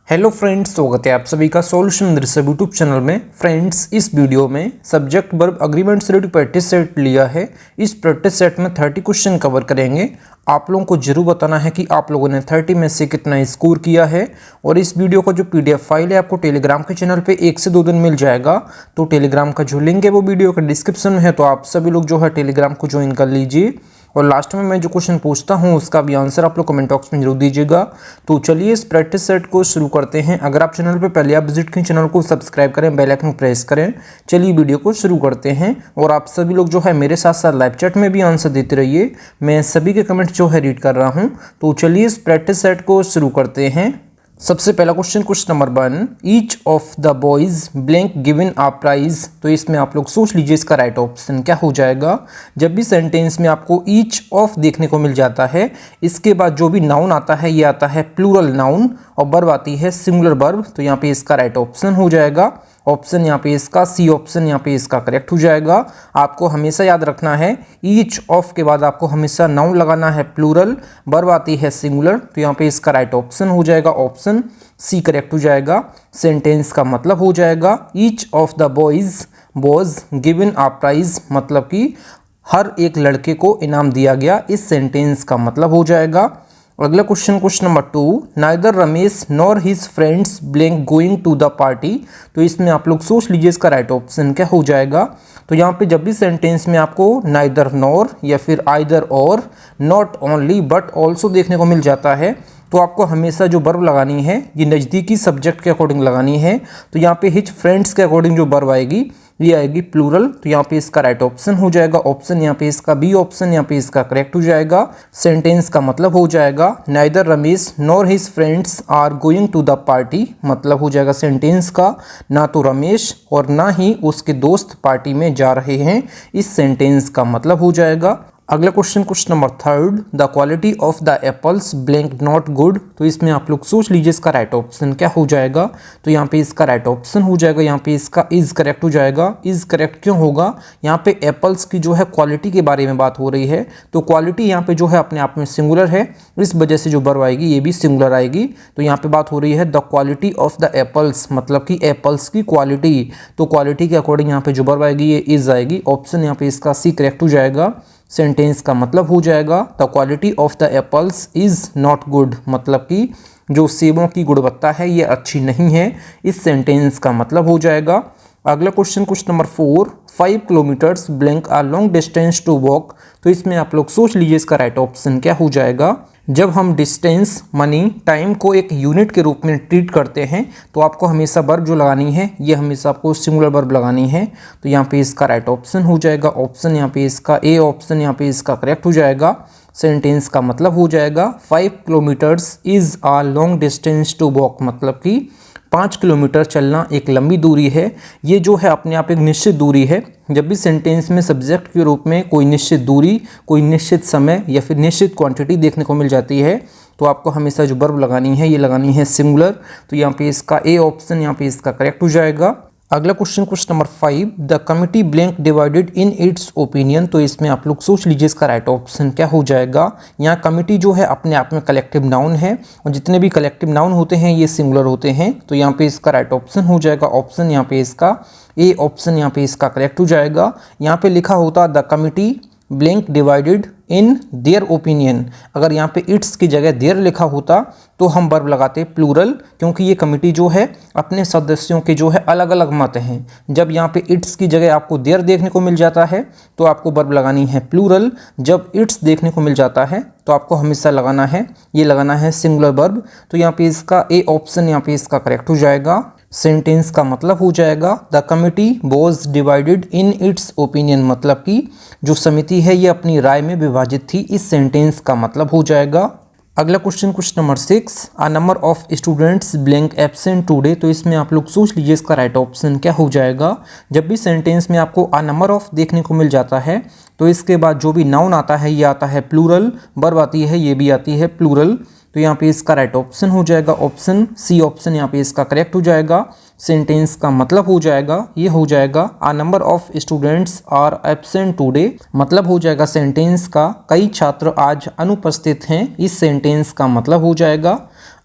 Hello friends, स्वागत है आप सभी का सॉल्यूशन दृश्य यूट्यूब चैनल में। फ्रेंड्स, इस वीडियो में सब्जेक्ट वर्ब अग्रीमेंट से रिलेटेड प्रैक्टिस सेट लिया है। इस प्रैक्टिस सेट में 30 क्वेश्चन कवर करेंगे। आप लोगों को जरूर बताना है कि आप लोगों ने 30 में से कितना स्कोर किया है। और इस वीडियो का जो पीडीएफ फाइल है आपको टेलीग्राम के चैनल पे 1 से 2 दिन मिल जाएगा। तो टेलीग्राम का जो लिंक है वो वीडियो का डिस्क्रिप्शन में है, तो आप सभी लोग जो है टेलीग्राम को ज्वाइन कर लीजिए। और लास्ट में मैं जो क्वेश्चन पूछता हूं उसका भी आंसर आप लोग कमेंट बॉक्स में जरूर दीजिएगा। तो चलिए इस प्रैक्टिस सेट को शुरू करते हैं। अगर आप चैनल पर पहले आप विजिट करें, चैनल को सब्सक्राइब करें, बेल आइकन प्रेस करें। चलिए वीडियो को शुरू करते हैं। और आप सभी लोग जो है मेरे साथ साथ लाइव चैट में भी आंसर देते रहिए। मैं सभी के कमेंट जो है रीड कर रहा हूँ। तो चलिए इस प्रैक्टिस सेट को शुरू करते हैं। सबसे पहला question number 1, each of the boys blank given a prize. तो इसमें आप लोग सोच लीजिए इसका राइट ऑप्शन क्या हो जाएगा। जब भी सेंटेंस में आपको ईच ऑफ देखने को मिल जाता है, इसके बाद जो भी नाउन आता है ये आता है प्लूरल नाउन और वर्ब आती है सिंगुलर वर्ब। तो यहाँ पे इसका राइट ऑप्शन हो जाएगा ऑप्शन यहाँ पे इसका सी ऑप्शन यहाँ पे इसका करेक्ट हो जाएगा। आपको हमेशा याद रखना है ईच ऑफ के बाद आपको हमेशा नाउन लगाना है प्लूरल, वर्ब आती है सिंगुलर। तो यहाँ पे इसका राइट ऑप्शन हो जाएगा ऑप्शन सी करेक्ट हो जाएगा। सेंटेंस का मतलब हो जाएगा each of the boys was given a prize, मतलब कि हर एक लड़के को इनाम दिया गया। इस सेंटेंस का मतलब हो जाएगा। अगला question number 2, neither Ramesh nor his friends blank going to the party. तो इसमें आप लोग सोच लीजिए इसका राइट ऑप्शन क्या हो जाएगा। तो यहाँ पे जब भी सेंटेंस में आपको नाइदर नॉर या फिर आइदर और नॉट ओनली बट ऑल्सो देखने को मिल जाता है, तो आपको हमेशा जो वर्ब लगानी है ये नज़दीकी सब्जेक्ट के अकॉर्डिंग लगानी है। तो यहाँ पे हिज फ्रेंड्स के अकॉर्डिंग जो वर्ब आएगी ये आएगी प्लूरल। तो यहाँ पे इसका राइट ऑप्शन हो जाएगा ऑप्शन यहाँ पे इसका बी ऑप्शन यहाँ पे इसका करेक्ट हो जाएगा। सेंटेंस का मतलब हो जाएगा neither Ramesh nor his friends are going to the party. मतलब हो जाएगा सेंटेंस का ना तो रमेश और ना ही उसके दोस्त पार्टी में जा रहे हैं। इस सेंटेंस का मतलब हो जाएगा। अगला question number 3, the quality of the apples blank not good. तो इसमें आप लोग सोच लीजिए इसका राइट ऑप्शन क्या हो जाएगा। तो यहाँ पे इसका राइट ऑप्शन हो जाएगा यहाँ पे इसका इज करेक्ट हो जाएगा। इज करेक्ट क्यों होगा, यहाँ पे एप्पल्स की जो है क्वालिटी के बारे में बात हो रही है। तो क्वालिटी यहाँ पे जो है अपने आप में सिंगुलर है, इस वजह से जो वर्ब आएगी ये भी सिंगुलर आएगी। तो यहाँ पे बात हो रही है the quality of the apples, मतलब कि एप्पल्स की क्वालिटी। तो क्वालिटी के अकॉर्डिंग यहाँ पे जो वर्ब आएगी ये इज आएगी। ऑप्शन यहाँ पे इसका सी करेक्ट हो जाएगा। सेंटेंस का मतलब हो जाएगा the quality of the apples is not good, मतलब कि जो सेबों की गुणवत्ता है ये अच्छी नहीं है। इस सेंटेंस का मतलब हो जाएगा। अगला question number 4, 5 kilometres blank a long distance to walk. तो इसमें आप लोग सोच लीजिए इसका राइट ऑप्शन क्या हो जाएगा। जब हम डिस्टेंस मनी टाइम को एक यूनिट के रूप में ट्रीट करते हैं तो आपको हमेशा वर्ब जो लगानी है ये हमेशा आपको सिंगुलर वर्ब लगानी है। तो यहाँ पे इसका राइट ऑप्शन हो जाएगा ऑप्शन यहाँ पे इसका ए ऑप्शन यहाँ पे इसका करेक्ट हो जाएगा। सेंटेंस का मतलब हो जाएगा 5 kilometres is a long distance to walk, मतलब कि 5 किलोमीटर चलना एक लंबी दूरी है। ये जो है अपने आप एक निश्चित दूरी है। जब भी सेंटेंस में सब्जेक्ट के रूप में कोई निश्चित दूरी, कोई निश्चित समय या फिर निश्चित क्वांटिटी देखने को मिल जाती है तो आपको हमेशा जो वर्ब लगानी है ये लगानी है सिंगुलर। तो यहाँ पे इसका ए ऑप्शन यहाँ पे इसका करेक्ट हो जाएगा। अगला question number 5, the committee blank divided in its opinion. तो इसमें आप लोग सोच लीजिए इसका राइट ऑप्शन क्या हो जाएगा। यहाँ कमिटी जो है अपने आप में कलेक्टिव नाउन है और जितने भी कलेक्टिव नाउन होते हैं ये सिंगुलर होते हैं। तो यहाँ पे इसका राइट ऑप्शन हो जाएगा ऑप्शन यहाँ पे इसका ए ऑप्शन यहाँ पे इसका करेक्ट हो जाएगा। यहाँ पे लिखा होता the committee blank divided in their opinion, अगर यहाँ पे इट्स की जगह देयर लिखा होता तो हम वर्ब लगाते प्लूरल, क्योंकि ये कमिटी जो है अपने सदस्यों के जो है अलग अलग मत हैं। जब यहाँ पे इट्स की जगह आपको देयर देखने को मिल जाता है तो आपको वर्ब लगानी है प्लूरल। जब इट्स देखने को मिल जाता है तो आपको हमेशा लगाना है ये लगाना है सिंगुलर वर्ब। तो यहाँ पे इसका ए ऑप्शन यहाँ पे इसका करेक्ट हो जाएगा। सेंटेंस का मतलब हो जाएगा the committee was divided in its opinion, मतलब कि जो समिति है ये अपनी राय में विभाजित थी। इस सेंटेंस का मतलब हो जाएगा। अगला question number 6, a number of students blank absent today. तो इसमें आप लोग सोच लीजिए इसका राइट ऑप्शन क्या हो जाएगा। जब भी सेंटेंस में आपको आ नंबर ऑफ देखने को मिल जाता है तो इसके बाद जो भी नाउन आता है ये आता है प्लूरल, वर्ब आती है ये भी आती है प्लूरल। तो यहाँ पे इसका राइट ऑप्शन हो जाएगा ऑप्शन सी ऑप्शन यहाँ पे इसका करेक्ट हो जाएगा। सेंटेंस का मतलब हो जाएगा ये हो जाएगा uh number of students are absent today, मतलब हो जाएगा सेंटेंस का कई छात्र आज अनुपस्थित हैं। इस सेंटेंस का मतलब हो जाएगा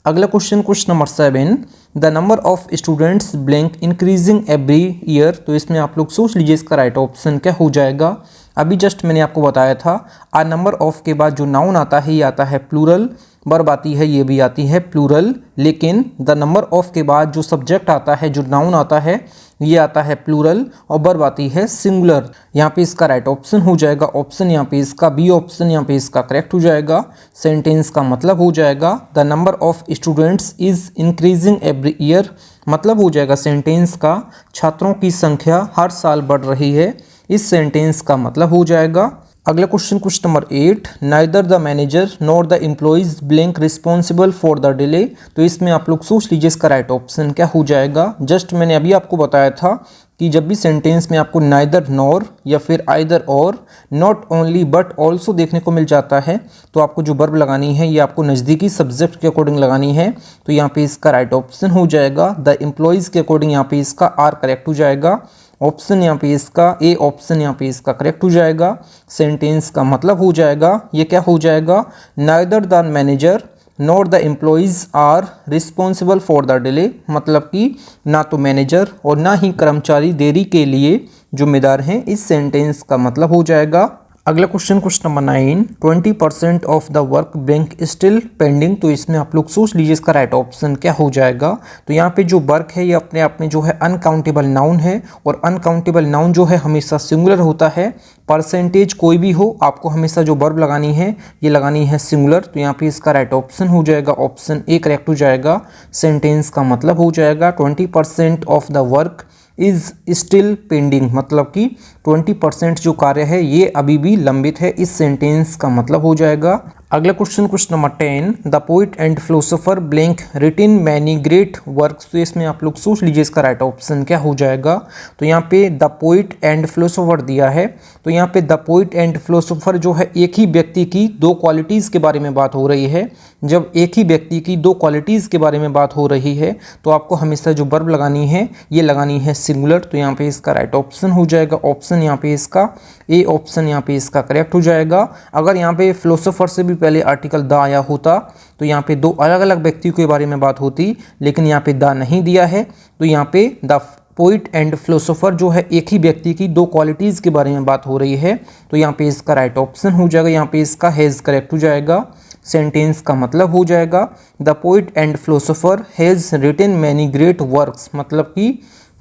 अगला question number 7, the number of students blank increasing every year. तो इसमें आप लोग सोच लीजिए इसका राइट ऑप्शन क्या हो जाएगा। अभी जस्ट मैंने आपको बताया था आ नंबर ऑफ के बाद जो नाउन आता है ये आता है प्लूरल, वर्ब आती है ये भी आती है प्लूरल, लेकिन द नंबर ऑफ के बाद जो सब्जेक्ट आता है, जो नाउन आता है ये आता है प्लूरल और वर्ब आती है सिंगुलर। यहाँ पे इसका राइट ऑप्शन हो जाएगा ऑप्शन, यहाँ पे इसका बी ऑप्शन यहाँ पे इसका करेक्ट हो जाएगा। सेंटेंस का मतलब हो जाएगा the number of students is increasing every year, मतलब हो जाएगा सेंटेंस का छात्रों की संख्या हर साल बढ़ रही है, इस सेंटेंस का मतलब हो जाएगा। अगला question number 8, neither the manager nor the employees blank responsible for the delay. तो इसमें आप लोग सोच लीजिए इसका राइट ऑप्शन क्या हो जाएगा। जस्ट मैंने अभी आपको बताया था कि जब भी सेंटेंस में आपको नाइदर नॉर या फिर आइदर और, नॉट ओनली बट ऑल्सो देखने को मिल जाता है तो आपको जो वर्ब लगानी है ये आपको नज़दीकी सब्जेक्ट के अकॉर्डिंग लगानी है। तो यहाँ पे इसका राइट ऑप्शन हो जाएगा द एम्प्लॉइज़ के अकॉर्डिंग यहाँ पे इसका आर करेक्ट हो जाएगा। ऑप्शन यहाँ पे इसका ए ऑप्शन यहाँ पे इसका करेक्ट हो जाएगा। सेंटेंस का मतलब हो जाएगा ये क्या हो जाएगा, neither the manager nor the employees are responsible for the delay, मतलब कि ना तो मैनेजर और ना ही कर्मचारी देरी के लिए जिम्मेदार हैं, इस सेंटेंस का मतलब हो जाएगा। अगला question number 9, 20% of the work bank still pending. तो इसमें आप लोग सोच लीजिए इसका राइट ऑप्शन क्या हो जाएगा। तो यहाँ पे जो वर्क है ये अपने आप में जो है अनकाउंटेबल नाउन है और अनकाउंटेबल नाउन जो है हमेशा सिंगुलर होता है। परसेंटेज कोई भी हो आपको हमेशा जो वर्ब लगानी है ये लगानी है सिंगुलर। तो यहाँ पे इसका राइट ऑप्शन हो जाएगा ऑप्शन ए करेक्ट हो जाएगा। सेंटेंस का मतलब हो जाएगा 20% of the work is still pending, मतलब कि 20% जो कार्य है ये अभी भी लंबित है, इस सेंटेंस का मतलब हो जाएगा। अगला question number 10, the poet and philosopher blank written many great works. तो इसमें आप लोग सोच लीजिए इसका राइट ऑप्शन क्या हो जाएगा। तो यहाँ पे द पोइट एंड फिलोसोफर दिया है, तो यहाँ पे द पोइट एंड फिलोसोफर जो है एक ही व्यक्ति की दो क्वालिटीज़ के बारे में बात हो रही है। जब एक ही व्यक्ति की दो क्वालिटीज़ के बारे में बात हो रही है तो आपको हमेशा जो वर्ब लगानी है ये लगानी है सिंगुलर। तो यहाँ पे इसका राइट ऑप्शन हो जाएगा ऑप्शन यहाँ पे इसका ए ऑप्शन यहाँ पे इसका करेक्ट हो जाएगा। अगर यहाँ पे फिलोसोफर से भी पहले आर्टिकल द आया होता तो यहाँ पे दो अलग अलग व्यक्तियों के बारे में बात होती, लेकिन यहाँ पे द नहीं दिया है तो यहाँ पे द पोइट एंड फिलोसोफर जो है एक ही व्यक्ति की दो क्वालिटीज़ के बारे में बात हो रही है। तो यहाँ पे इसका राइट ऑप्शन हो जाएगा, यहाँ पे इसका हैज़ करेक्ट हो जाएगा। सेंटेंस का मतलब हो जाएगा the poet and philosopher has written many great works, मतलब कि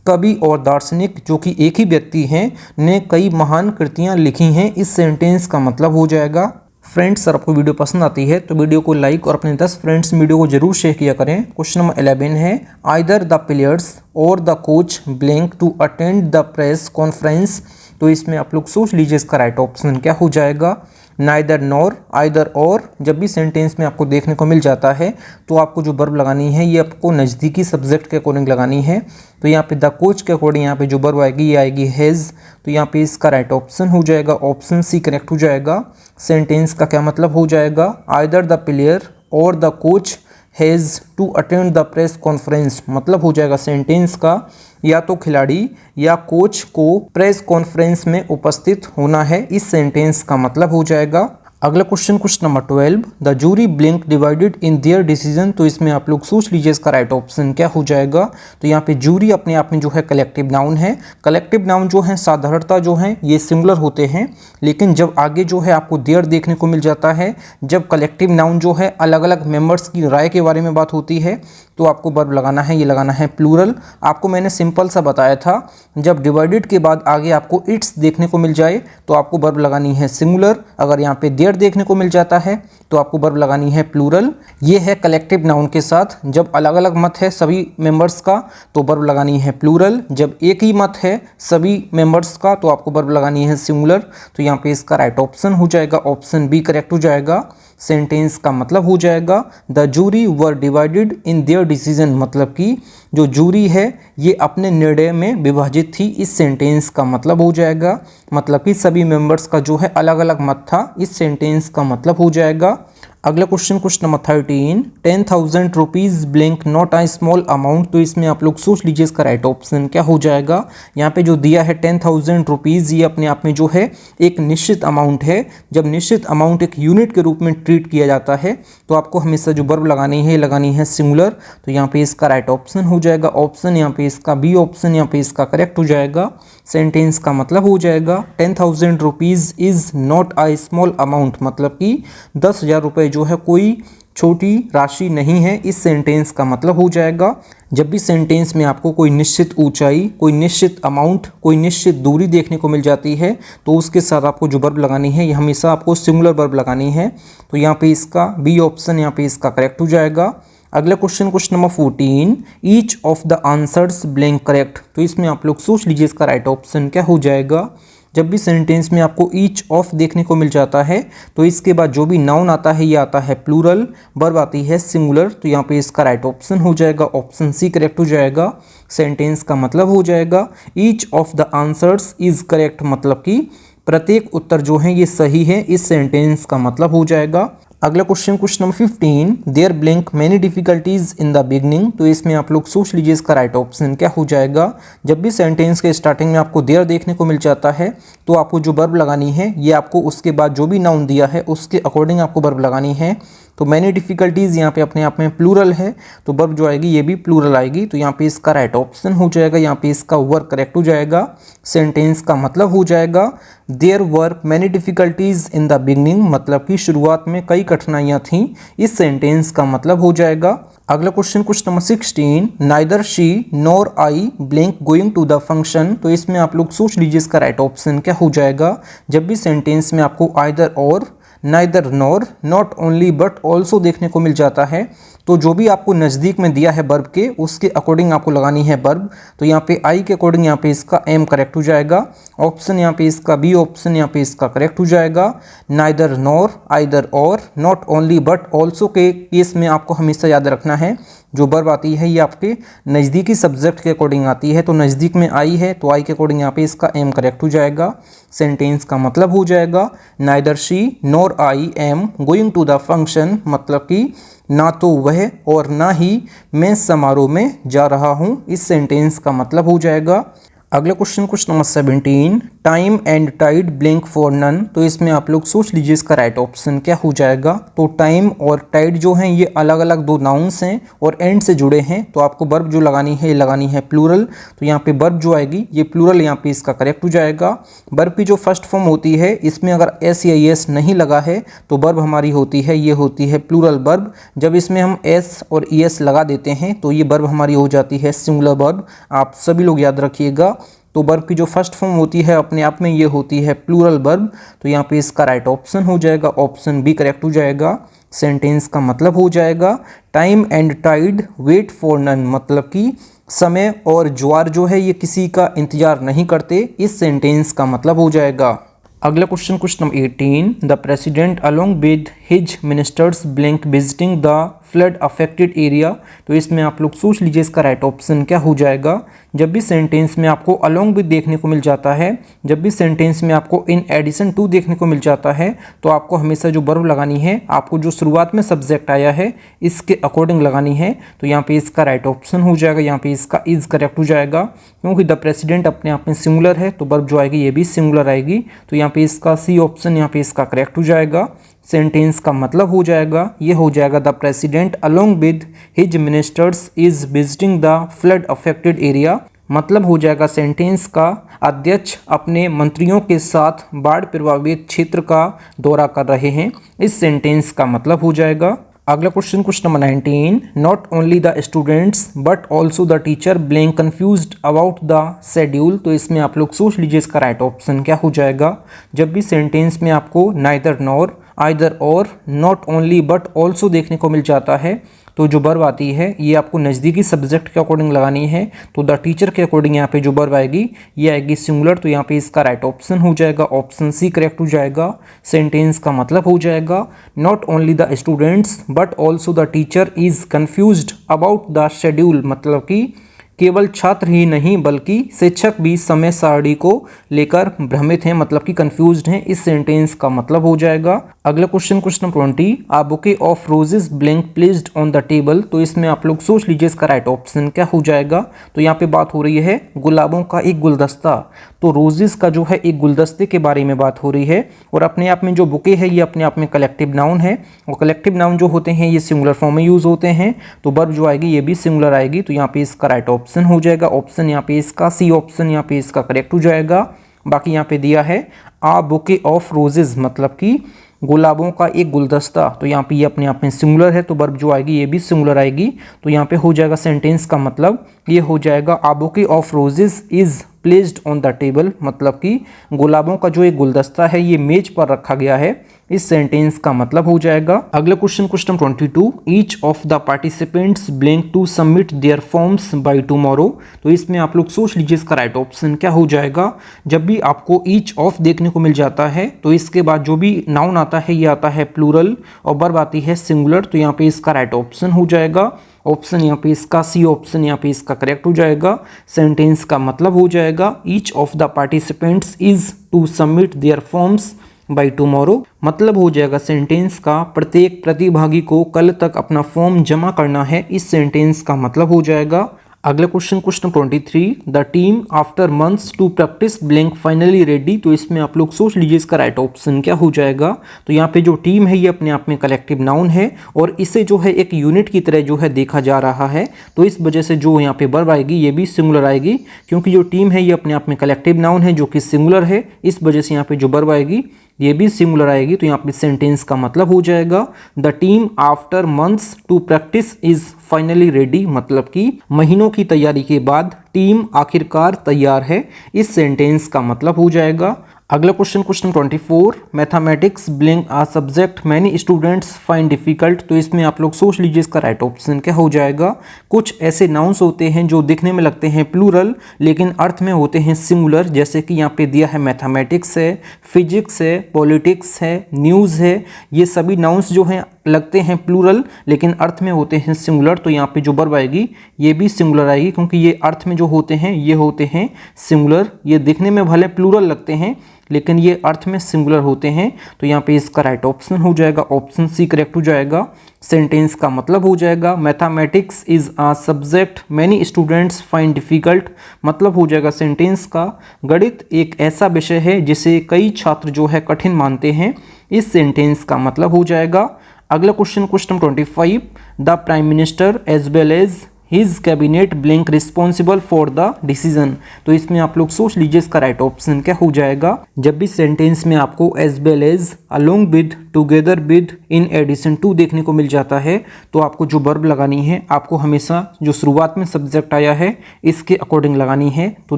कवि और दार्शनिक जो कि एक ही व्यक्ति हैं ने कई महान कृतियां लिखी हैं, इस सेंटेंस का मतलब हो जाएगा। फ्रेंड्स अगर आपको वीडियो पसंद आती है तो वीडियो को लाइक और अपने 10 फ्रेंड्स वीडियो को जरूर शेयर किया करें। क्वेश्चन नंबर 11 है आइदर द प्लेयर्स और the coach blank to attend the press conference. तो इसमें आप लोग सोच लीजिए इसका राइट ऑप्शन क्या हो जाएगा। नाइदर नॉर, आइदर और, जब भी सेंटेंस में आपको देखने को मिल जाता है तो आपको जो वर्ब लगानी है ये आपको नज़दीकी सब्जेक्ट के अकॉर्डिंग लगानी है। तो यहाँ पे द कोच के अकॉर्डिंग यहाँ पे जो वर्ब आएगी ये आएगी हैज़। तो यहाँ पे इसका राइट ऑप्शन हो जाएगा ऑप्शन सी करेक्ट हो जाएगा। सेंटेंस का क्या मतलब हो जाएगा, आइदर द प्लेयर और the coach has to attend the press conference, मतलब हो जाएगा सेंटेंस का या तो खिलाड़ी या कोच को प्रेस कॉन्फ्रेंस में उपस्थित होना है, इस सेंटेंस का मतलब हो जाएगा। अगला question number 12, the jury blank divided in their decision. तो इसमें आप लोग सोच लीजिए इसका राइट ऑप्शन क्या हो जाएगा। तो यहाँ पे जूरी अपने आप में जो है कलेक्टिव नाउन है। कलेक्टिव नाउन जो है साधारणतः जो है ये सिंगुलर होते हैं, लेकिन जब आगे जो है आपको देयर देखने को मिल जाता है, जब कलेक्टिव नाउन जो है अलग अलग मेंबर्स की राय के बारे में बात होती है तो आपको वर्ब लगाना है, ये लगाना है प्लूरल। आपको मैंने सिंपल सा बताया था जब डिवाइडेड के बाद आगे आपको इट्स देखने को मिल जाए तो आपको वर्ब लगानी है सिंगुलर। अगर यहाँ पे देयर देखने को मिल जाता है तो आपको वर्ब लगानी है प्लूरल। ये है कलेक्टिव नाउन के साथ, जब अलग अलग मत है सभी मेंबर्स का तो वर्ब लगानी है प्लूरल, जब एक ही मत है सभी मेंबर्स का तो आपको वर्ब लगानी है सिंगुलर। तो यहाँ पे इसका राइट ऑप्शन हो जाएगा ऑप्शन बी करेक्ट हो जाएगा। सेंटेंस का मतलब हो जाएगा the jury were divided in their decision, मतलब कि जो जूरी है ये अपने निर्णय में विभाजित थी, इस सेंटेंस का मतलब हो जाएगा, मतलब कि सभी मेंबर्स का जो है अलग अलग मत था, इस सेंटेंस का मतलब हो जाएगा। अगला question number 13, 10,000 rupees blank not a small amount. तो इसमें आप लोग सोच लीजिए इसका राइट ऑप्शन क्या हो जाएगा। यहाँ पे जो दिया है 10,000 रुपीज़, ये अपने आप में जो है एक निश्चित अमाउंट है। जब निश्चित अमाउंट एक यूनिट के रूप में ट्रीट किया जाता है तो आपको हमेशा जो वर्ब लगानी है सिंगुलर। तो यहाँ पे इसका राइट ऑप्शन हो जाएगा ऑप्शन, यहाँ पे इसका बी ऑप्शन, यहाँ पे इसका करेक्ट हो जाएगा। सेंटेंस का मतलब हो जाएगा 10,000 rupees is not a small amount, मतलब कि 10,000 रुपये जो है कोई छोटी राशि नहीं है। इस सेंटेंस का मतलब हो जाएगा जब भी सेंटेंस में आपको कोई निश्चित ऊंचाई, कोई निश्चित अमाउंट, कोई निश्चित दूरी देखने को मिल जाती है तो उसके साथ आपको जो वर्ब लगानी है ये हमेशा आपको सिंगुलर वर्ब लगानी है। तो यहाँ पे इसका बी ऑप्शन, यहाँ पे इसका करेक्ट हो जाएगा। अगला question number 14, each of the answers blank correct. तो इसमें आप लोग सोच लीजिए इसका राइट ऑप्शन क्या हो जाएगा। जब भी सेंटेंस में आपको ईच ऑफ देखने को मिल जाता है तो इसके बाद जो भी नाउन आता है ये आता है प्लूरल, वर्ब आती है सिंगुलर। तो यहाँ पे इसका राइट ऑप्शन हो जाएगा ऑप्शन सी करेक्ट हो जाएगा। सेंटेंस का मतलब हो जाएगा each of the answers is correct, मतलब कि प्रत्येक उत्तर जो है ये सही है। इस सेंटेंस का मतलब हो जाएगा। अगला question number 15, there blank many difficulties in the beginning. तो इसमें आप लोग सोच लीजिए इसका राइट ऑप्शन क्या हो जाएगा। जब भी सेंटेंस के स्टार्टिंग में आपको देयर देखने को मिल जाता है तो आपको जो वर्ब लगानी है ये आपको उसके बाद जो भी नाउन दिया है उसके अकॉर्डिंग आपको वर्ब लगानी है। तो मैनी डिफिकल्टीज यहाँ पे अपने आप में प्लूरल है तो वर्ब जो आएगी ये भी प्लूरल आएगी। तो यहाँ पे इसका राइट ऑप्शन हो जाएगा, यहाँ पे इसका वर्ब करेक्ट हो जाएगा। सेंटेंस का मतलब हो जाएगा there were many difficulties in the beginning, मतलब कि शुरुआत में कई कठिनाइयाँ थीं। इस सेंटेंस का मतलब हो जाएगा। अगला question number 16, neither she nor I blank going to the function. तो इसमें आप लोग सोच लीजिए इसका राइट ऑप्शन क्या हो जाएगा। जब भी सेंटेंस में आपको आइदर और, neither nor, not only but also देखने को मिल जाता है तो जो भी आपको नज़दीक में दिया है वर्ब के उसके अकॉर्डिंग आपको लगानी है वर्ब। तो यहाँ पे आई के अकॉर्डिंग यहाँ पे इसका एम करेक्ट हो जाएगा। ऑप्शन यहाँ पे इसका बी ऑप्शन, यहाँ पे इसका करेक्ट हो जाएगा। नाइदर नॉर, आइदर और, नॉट ओनली बट ऑल्सो के केस में आपको हमेशा याद रखना है जो वर्ब आती है ये आपके नज़दीकी सब्जेक्ट के अकॉर्डिंग आती है। तो नज़दीक में आई है तो आई के अकॉर्डिंग यहाँ पे इसका एम करेक्ट हो जाएगा। सेंटेंस का मतलब हो जाएगा neither she nor I am going to the function, मतलब कि ना तो वह और ना ही मैं समारोह में जा रहा हूँ। इस सेंटेंस का मतलब हो जाएगा। अगला question number 17, time and tide blank for none. तो इसमें आप लोग सोच लीजिए इसका राइट ऑप्शन क्या हो जाएगा। तो टाइम और टाइड जो हैं ये अलग अलग दो नाउन्स हैं और एंड से जुड़े हैं तो आपको वर्ब जो लगानी है ये लगानी है प्लूरल। तो यहाँ पे वर्ब जो आएगी ये प्लूरल, यहाँ पे इसका करेक्ट हो जाएगा। वर्ब की जो फर्स्ट फॉर्म होती है इसमें अगर एस या एस नहीं लगा है तो वर्ब हमारी होती है ये होती है प्लूरल वर्ब। जब इसमें हम एस और ई एस लगा देते हैं तो ये वर्ब हमारी हो जाती है सिंगुलर वर्ब। आप सभी लोग याद रखिएगा। तो वर्ब की जो फर्स्ट फॉर्म होती है अपने आप में ये होती है प्लूरल वर्ब। तो यहाँ पे इसका राइट ऑप्शन हो जाएगा ऑप्शन बी करेक्ट हो जाएगा। सेंटेंस का मतलब हो जाएगा time and tide wait for none, मतलब कि समय और ज्वार जो है ये किसी का इंतजार नहीं करते। इस सेंटेंस का मतलब हो जाएगा। अगला question number 18, the president along with his ministers blank visiting the flood affected area. तो इसमें आप लोग सोच लीजिए इसका राइट ऑप्शन क्या हो जाएगा। जब भी सेंटेंस में आपको अलोंग विद देखने को मिल जाता है, जब भी सेंटेंस में आपको इन एडिशन टू देखने को मिल जाता है तो आपको हमेशा जो वर्ब लगानी है आपको जो शुरुआत में सब्जेक्ट आया है इसके अकॉर्डिंग लगानी है। तो यहाँ पे इसका राइट ऑप्शन हो जाएगा, यहाँ पे इसका इज करेक्ट हो जाएगा। क्योंकि द प्रेसिडेंट अपने आप में सिंगुलर है तो वर्ब जो आएगी ये भी सिंगुलर आएगी। तो यहाँ पे इसका सी ऑप्शन, यहाँ पे इसका करेक्ट हो जाएगा। सेंटेंस का मतलब हो जाएगा ये हो जाएगा the president along with his ministers is visiting the flood affected area, मतलब हो जाएगा सेंटेंस का अध्यक्ष अपने मंत्रियों के साथ बाढ़ प्रभावित क्षेत्र का दौरा कर रहे हैं। इस सेंटेंस का मतलब हो जाएगा। अगला question number 19, not only the students but also the teacher blank confused about the schedule. तो इसमें आप लोग सोच लीजिए इसका राइट ऑप्शन क्या हो जाएगा। जब भी सेंटेंस में आपको नाइदर नॉर, आइदर और, नॉट ओनली बट ऑल्सो देखने को मिल जाता है तो जो वर्ब आती है ये आपको नज़दीकी सब्जेक्ट के अकॉर्डिंग लगानी है। तो द टीचर के अकॉर्डिंग यहाँ पे जो वर्ब आएगी ये आएगी सिंगुलर। तो यहाँ पे इसका राइट ऑप्शन हो जाएगा ऑप्शन सी करेक्ट हो जाएगा। सेंटेंस का मतलब हो जाएगा not only the students but also the teacher is confused about the schedule, मतलब कि केवल छात्र ही नहीं बल्कि शिक्षक भी समय सारणी को लेकर भ्रमित हैं, मतलब कि कंफ्यूज्ड हैं। इस सेंटेंस का मतलब हो जाएगा। अगला question number 20, a bouquet of roses blank placed on the table. तो इसमें आप लोग सोच लीजिए इसका राइट ऑप्शन क्या हो जाएगा। तो यहाँ पे बात हो रही है गुलाबों का एक गुलदस्ता। तो रोजेस का जो है एक गुलदस्ते के बारे में बात हो रही है। और अपने आप में जो बुके है ये अपने आप में कलेक्टिव नाउन है, और कलेक्टिव नाउन जो होते हैं ये सिंगुलर फॉर्म में यूज होते हैं। तो वर्ब जो आएगी ये भी सिंगुलर आएगी। तो यहाँ पे इसका राइट ऑप्शन हो जाएगा ऑप्शन, यहाँ पे इसका सी ऑप्शन यहाँ पे इसका करेक्ट हो जाएगा। बाकी यहाँ पे दिया है आ बुके ऑफ रोजेज, मतलब कि गुलाबों का एक गुलदस्ता। तो यहाँ पे ये अपने आप में सिंगुलर है, तो वर्ब जो आएगी ये भी सिंगुलर आएगी। तो यहाँ पे हो जाएगा सेंटेंस का मतलब ये हो जाएगा uh bouquet of roses is placed on the table, मतलब कि गुलाबों का जो एक गुलदस्ता है ये मेज पर रखा गया है। इस सेंटेंस का मतलब हो जाएगा। अगला question 22, each of the participants blank to submit their forms by tomorrow. तो इसमें आप लोग सोच लीजिए इसका राइट ऑप्शन क्या हो जाएगा। जब भी आपको ईच ऑफ देखने को मिल जाता है तो इसके बाद जो भी नाउन आता है ये आता है प्लूरल और वर्ब आती है सिंगुलर। तो यहाँ पे इसका राइट ऑप्शन हो जाएगा ऑप्शन, यहाँ पे इसका सी ऑप्शन यहाँ पे इसका करेक्ट हो जाएगा। सेंटेंस का मतलब हो जाएगा each of the participants is to submit their forms by tomorrow, मतलब हो जाएगा सेंटेंस का प्रत्येक प्रतिभागी को कल तक अपना फॉर्म जमा करना है। इस सेंटेंस का मतलब हो जाएगा। अगला question 23, the team after months to practice blank finally ready. तो इसमें आप लोग सोच लीजिए इसका राइट ऑप्शन क्या हो जाएगा। तो यहाँ पे जो टीम है ये अपने आप में कलेक्टिव नाउन है और इसे जो है एक यूनिट की तरह जो है देखा जा रहा है। तो इस वजह से जो यहाँ पे वर्ब आएगी ये भी सिंगुलर आएगी, क्योंकि जो टीम है ये अपने आप में कलेक्टिव नाउन है जो कि सिंगुलर है। इस वजह से यहाँ पे जो वर्ब आएगी ये भी सिंगुलर आएगी। तो यहाँ पे सेंटेंस का मतलब हो जाएगा the team after months to practice is finally ready, मतलब कि महीनों की तैयारी के बाद टीम आखिरकार तैयार है। इस सेंटेंस का मतलब हो जाएगा। अगला question 24, mathematics blank uh subject many students find difficult. तो इसमें आप लोग सोच लीजिए इसका राइट ऑप्शन क्या हो जाएगा। कुछ ऐसे नाउन्स होते हैं जो दिखने में लगते हैं प्लूरल लेकिन अर्थ में होते हैं सिंगुलर, जैसे कि यहाँ पे दिया है मैथमेटिक्स है, फिजिक्स है, पॉलिटिक्स है, न्यूज़ है। ये सभी नाउन्स जो हैं लगते हैं प्लूरल लेकिन अर्थ में होते हैं सिंगुलर। तो यहाँ पे जो वर्ब आएगी ये भी सिंगुलर आएगी, क्योंकि ये अर्थ में जो होते हैं ये होते हैं सिंगुलर। ये दिखने में भले प्लूरल लगते हैं लेकिन ये अर्थ में सिंगुलर होते हैं। तो यहाँ पे इसका राइट ऑप्शन हो जाएगा ऑप्शन सी करेक्ट हो जाएगा। सेंटेंस का मतलब हो जाएगा mathematics is a subject many students find difficult, मतलब हो जाएगा सेंटेंस का गणित एक ऐसा विषय है जिसे कई छात्र जो है कठिन मानते हैं। इस सेंटेंस का मतलब हो जाएगा। अगला question 25, the prime minister as well as his cabinet blank responsible for the decision. तो इसमें आप लोग सोच लीजिए इसका राइट ऑप्शन क्या हो जाएगा। जब भी सेंटेंस में आपको as well as, along with, together with, in addition to देखने को मिल जाता है तो आपको जो वर्ब लगानी है आपको हमेशा जो शुरुआत में सब्जेक्ट आया है इसके अकॉर्डिंग लगानी है। तो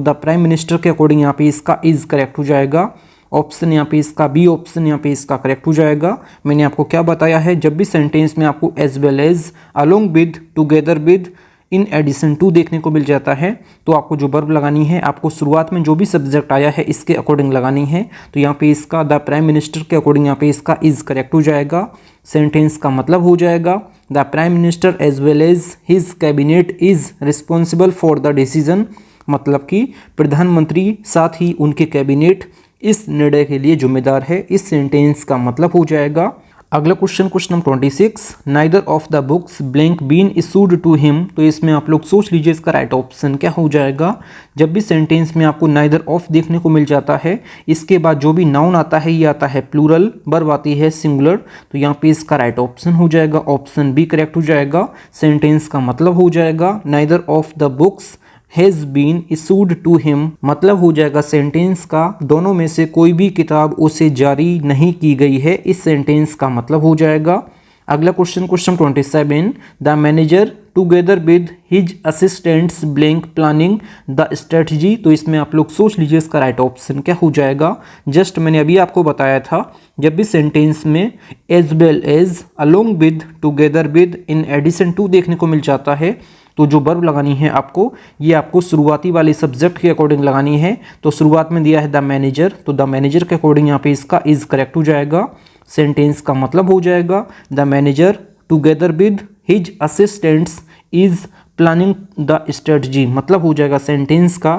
द प्राइम मिनिस्टर के अकॉर्डिंग यहाँ पे इसका इज करेक्ट हो जाएगा। ऑप्शन यहाँ पे इसका बी ऑप्शन यहाँ पे इसका करेक्ट हो जाएगा। मैंने आपको क्या बताया है, जब भी सेंटेंस में आपको as well as, along with, together with, in addition to देखने को मिल जाता है तो आपको जो वर्ब लगानी है आपको शुरुआत में जो भी सब्जेक्ट आया है इसके अकॉर्डिंग लगानी है। तो यहाँ पे इसका द प्राइम मिनिस्टर के अकॉर्डिंग यहाँ पे इसका इज करेक्ट हो जाएगा। सेंटेंस का मतलब हो जाएगा the prime minister as well as his cabinet is responsible for the decision, मतलब कि प्रधानमंत्री साथ ही उनके कैबिनेट इस निर्णय के लिए जिम्मेदार है। इस सेंटेंस का मतलब हो जाएगा। अगला question number 26, neither of the books blank been issued to him. तो इसमें आप लोग सोच लीजिए इसका राइट ऑप्शन क्या हो जाएगा। जब भी सेंटेंस में आपको नाइदर ऑफ देखने को मिल जाता है इसके बाद जो भी नाउन आता है ये आता है प्लूरल, वर्ब आती है सिंगुलर। तो यहाँ पे इसका राइट ऑप्शन हो जाएगा ऑप्शन बी करेक्ट हो जाएगा। सेंटेंस का मतलब हो जाएगा neither of the books has been issued to him, मतलब हो जाएगा सेंटेंस का दोनों में से कोई भी किताब उसे जारी नहीं की गई है। इस सेंटेंस का मतलब हो जाएगा। अगला question 27, the manager together with his assistants blank planning the strategy. तो इसमें आप लोग सोच लीजिए इसका राइट ऑप्शन क्या हो जाएगा। जस्ट मैंने अभी आपको बताया था जब भी सेंटेंस में as well as, along with, together with, in addition to देखने को मिल जाता है तो जो वर्ब लगानी है आपको ये आपको शुरुआती वाले सब्जेक्ट के अकॉर्डिंग लगानी है। तो शुरुआत में दिया है द मैनेजर, तो द मैनेजर के अकॉर्डिंग यहाँ पे इसका इज करेक्ट हो जाएगा। सेंटेंस का मतलब हो जाएगा the manager together with his assistants is planning the strategy, मतलब हो जाएगा सेंटेंस का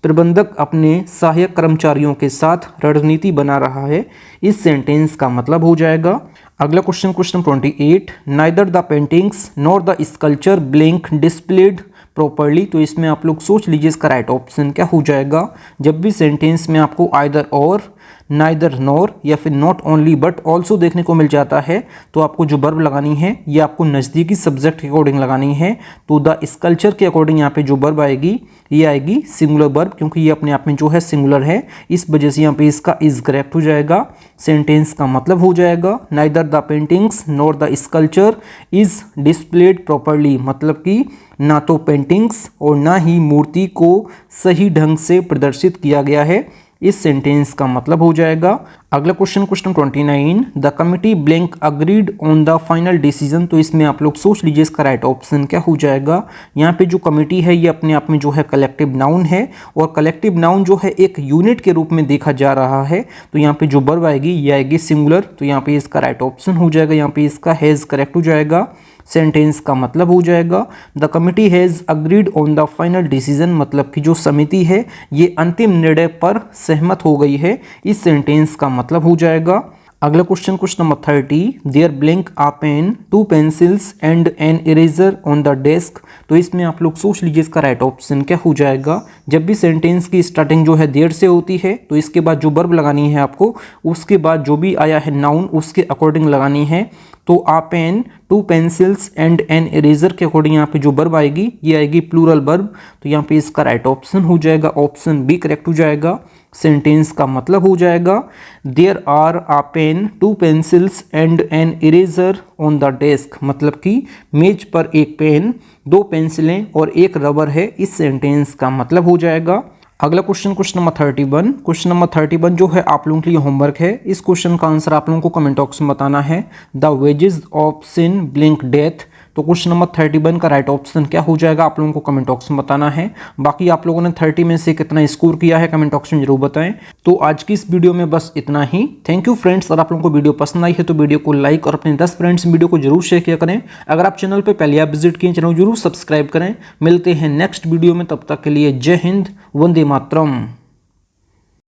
प्रबंधक अपने सहायक कर्मचारियों के साथ रणनीति बना रहा है। इस सेंटेंस का मतलब हो जाएगा। अगला question, question 28, neither the paintings nor the sculpture blink displayed properly. तो इसमें आप लोग सोच लीजिए इसका राइट ऑप्शन क्या हो जाएगा। जब भी सेंटेंस में आपको आइदर और, नाइदर नॉर या फिर नॉट ओनली बट ऑल्सो देखने को मिल जाता है तो आपको जो वर्ब लगानी है ये आपको नज़दीकी सब्जेक्ट के अकॉर्डिंग लगानी है। तो द स्कल्पचर के अकॉर्डिंग यहाँ पे जो वर्ब आएगी ये आएगी सिंगुलर वर्ब, क्योंकि ये अपने आप में जो है सिंगुलर है, इस वजह से यहाँ पे इसका इज करेक्ट हो जाएगा। सेंटेंस का मतलब हो जाएगा neither the paintings nor the sculpture is displayed properly, मतलब कि ना तो पेंटिंग्स और ना ही मूर्ति को सही ढंग से प्रदर्शित किया गया है। इस सेंटेंस का मतलब हो जाएगा। अगला question, question 29, the committee blank agreed on the final decision. तो इसमें आप लोग सोच लीजिए इसका राइट ऑप्शन क्या हो जाएगा। यहाँ पे जो कमिटी है ये अपने आप में जो है कलेक्टिव नाउन है, और कलेक्टिव नाउन जो है एक यूनिट के रूप में देखा जा रहा है। तो यहाँ पे जो वर्ब आएगी ये आएगी सिंगुलर, तो यहाँ पे इसका राइट ऑप्शन हो जाएगा, यहाँ पे इसका हैज़ करेक्ट हो जाएगा। सेंटेंस का मतलब हो जाएगा the committee has agreed on the final decision, मतलब कि जो समिति है ये अंतिम निर्णय पर सहमत हो गई है। इस सेंटेंस का मतलब हो जाएगा। अगला question, question number 30, there blank a pen, 2 pencils and an eraser on the desk. तो इसमें आप लोग सोच लीजिए इसका राइट ऑप्शन क्या हो जाएगा। जब भी सेंटेंस की स्टार्टिंग जो है देयर से होती है तो इसके बाद जो वर्ब लगानी है आपको, उसके बाद जो भी आया है नाउन उसके अकॉर्डिंग लगानी है। तो uh pen, 2 pencils and an eraser के अकॉर्डिंग यहाँ पे जो वर्ब आएगी ये आएगी प्लूरल वर्ब, तो यहाँ पे इसका राइट ऑप्शन हो जाएगा, ऑप्शन बी करेक्ट हो जाएगा। सेंटेंस का मतलब हो जाएगा there are a pen, 2 pencils and an eraser on the desk, मतलब कि मेज पर एक पेन, 2 पेंसिलें और एक रबर है। इस सेंटेंस का मतलब हो जाएगा। अगला question, question number 31, question number 31 जो है आप लोगों के लिए होमवर्क है। इस क्वेश्चन का आंसर आप लोगों को कमेंट बॉक्स में बताना है। The wages of sin blank death. तो क्वेश्चन नंबर 31 का राइट ऑप्शन क्या हो जाएगा आप लोगों को कमेंट बॉक्स में बताना है। बाकी आप लोगों ने 30 में से कितना स्कोर किया है कमेंट बॉक्स में जरूर बताएं। तो आज की इस वीडियो में बस इतना ही। Thank you friends. अगर आप लोगों को वीडियो पसंद आई है तो वीडियो को लाइक और अपने 10 फ्रेंड्स वीडियो को जरूर शेयर किया करें। अगर आप चैनल पर पहले आप विजिट किए चैनल जरूर सब्सक्राइब करें। मिलते हैं नेक्स्ट वीडियो में, तब तक के लिए जय हिंद, वंदे मातरम।